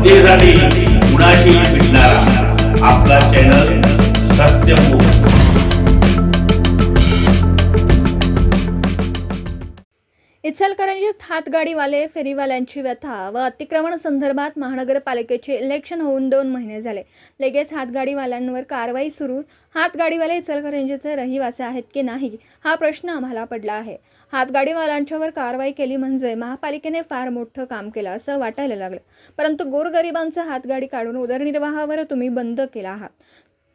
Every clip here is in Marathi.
जनतेसाठी कुणाशी भेटणारा आपला चॅनल सत्यमुख। इचलकरंजीत हातगाडीवाले फेरीवाल्यांची व्यथा व अतिक्रमण संदर्भात महानगरपालिकेचे इलेक्शन होऊन 2 महिने झाले। लगेच हातगाडीवाल्यांवर कारवाई सुरू। हातगाडीवाले इचलकरंजीचे रहिवासी आहेत की नाही हा प्रश्न आम्हाला पडला आहे। हातगाडीवाल्यांच्यावर कारवाई केली म्हणजे महापालिकेने फार मोठं काम केलं असं वाटायला लागलं, परंतु गोरगरिबांचा हातगाडी काढून उदरनिर्वाहावर तुम्ही बंद केला आहात।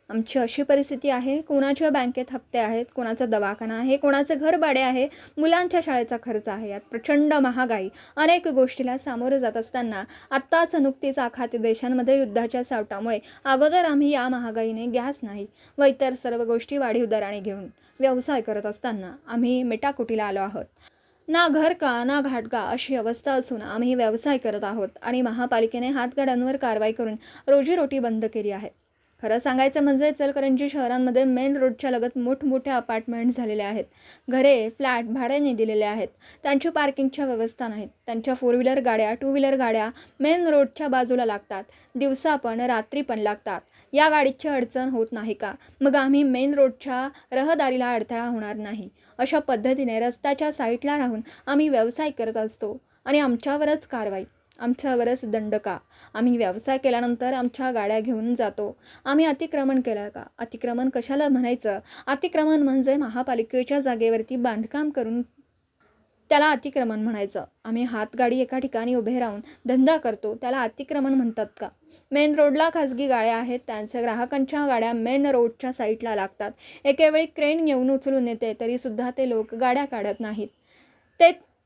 आमची अशी परिस्थिती आहे, कोणाच्या बँकेत हप्ते आहेत, कोणाचा दवाखाना आहे, कोणाचे घर भाडे आहे, मुलांच्या शाळेचा खर्च आहे, यात प्रचंड महागाई अनेक गोष्टीला सामोरे जात असताना आत्ताच नुकतीच आखाती देशांमध्ये युद्धाच्या सावटामुळे अगोदर आम्ही या महागाईने गॅस नाही व इतर सर्व गोष्टी वाढीव दराने घेऊन व्यवसाय करत असताना आम्ही मेटाकुटीला आलो आहोत। ना घर का ना घाट का अशी अवस्था असून आम्ही व्यवसाय करत आहोत आणि महापालिकेने हातगाड्यांवर कारवाई करून रोजीरोटी बंद केली आहे। खरं सांगायचं म्हणजे इचलकरंजी शहरांमध्ये मेन रोडच्या लगत मोठमोठे अपार्टमेंट्स झालेले आहेत। घरे फ्लॅट भाड्याने दिलेले आहेत, त्यांची पार्किंगच्या व्यवस्था नाहीत। त्यांच्या 4 व्हीलर गाड्या 2 व्हीलर गाड्या मेन रोडच्या बाजूला लागतात, दिवसा पण रात्री पण लागतात। या गाडीची अडचण होत नाही का? मग आम्ही मेन रोडच्या रहदारीला अडथळा होणार नाही अशा पद्धतीने रस्त्याच्या साईडला राहून आम्ही व्यवसाय करत असतो आणि आमच्यावरच कारवाई, आमच्यावरच दंड का? आम्ही व्यवसाय केल्यानंतर आमच्या गाड्या घेऊन जातो। आम्ही अतिक्रमण केलं का? अतिक्रमण कशाला म्हणायचं? अतिक्रमण म्हणजे महापालिकेच्या जागेवरती बांधकाम करून त्याला अतिक्रमण म्हणायचं। आम्ही हातगाडी एका ठिकाणी उभे राहून धंदा करतो, त्याला अतिक्रमण म्हणतात का? मेन रोडला खाजगी गाड्या आहेत, त्यांच्या ग्राहकांच्या गाड्या मेन रोडच्या साईडला लागतात। एकेवेळी क्रेन येऊन उचलून येते तरीसुद्धा ते लोक गाड्या काढत नाहीत।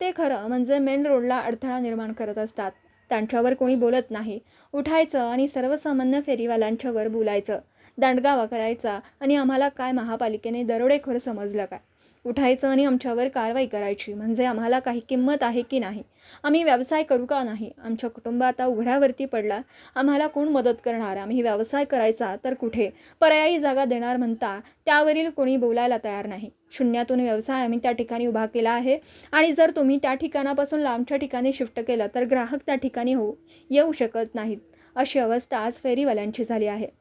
ते खरं म्हणजे मेन रोडला अडथळा निर्माण करत असतात, त्यांच्यावर कोणी बोलत नाही। उठायचं आणि सर्वसामान्य फेरीवाल्यांच्यावर बोलायचं, दांडगावा करायचा आणि आम्हाला काय महापालिकेने दरोडेखोर समजलं काय? उठायचं आणि आमच्यावर कारवाई करायची म्हणजे आम्हाला काही किंमत आहे की नाही? आम्ही व्यवसाय करू का नाही? आमच्या कुटुंब आता उघड्यावरती पडला, आम्हाला कोण मदत करणार? आम्ही व्यवसाय करायचा तर कुठे? पर्यायी जागा देणार म्हणता त्यावरील कोणी बोलायला तयार नाही। शून्यातून व्यवसाय आम्ही त्या ठिकाणी उभा केला आहे आणि जर तुम्ही त्या ठिकाणापासून लांबच्या ठिकाणी शिफ्ट केलं तर ग्राहक त्या ठिकाणी येऊ शकत नाहीत। अशी अवस्था आज फेरीवाल्यांची झाली आहे।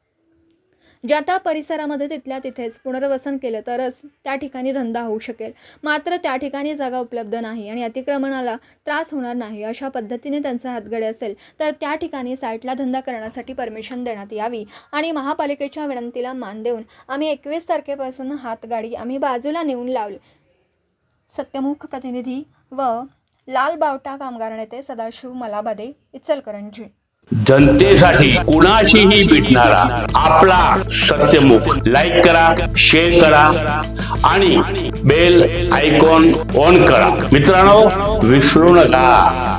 ज्या त्या परिसरामध्ये तिथल्या तिथेच पुनर्वसन केलं तरच त्या ठिकाणी धंदा होऊ शकेल, मात्र त्या ठिकाणी जागा उपलब्ध नाही आणि अतिक्रमणाला त्रास होणार नाही अशा पद्धतीने त्यांचा हातगाडी असेल तर त्या ठिकाणी साईटला धंदा करण्यासाठी परमिशन देण्यात यावी आणि महापालिकेच्या विनंतीला मान देऊन आम्ही 21 तारखेपासून हातगाडी आम्ही बाजूला नेऊन लावली। सत्यमुख प्रतिनिधी व लाल बावटा कामगार नेते सदाशिव मलाबदे, इचलकरंजी। जनतेसाठी कुणाशीही भेटणारा आपला सत्यमुख। लाईक करा, शेअर करा आणि बेल आयकॉन ऑन करा। मित्रांनो, विसरू नका।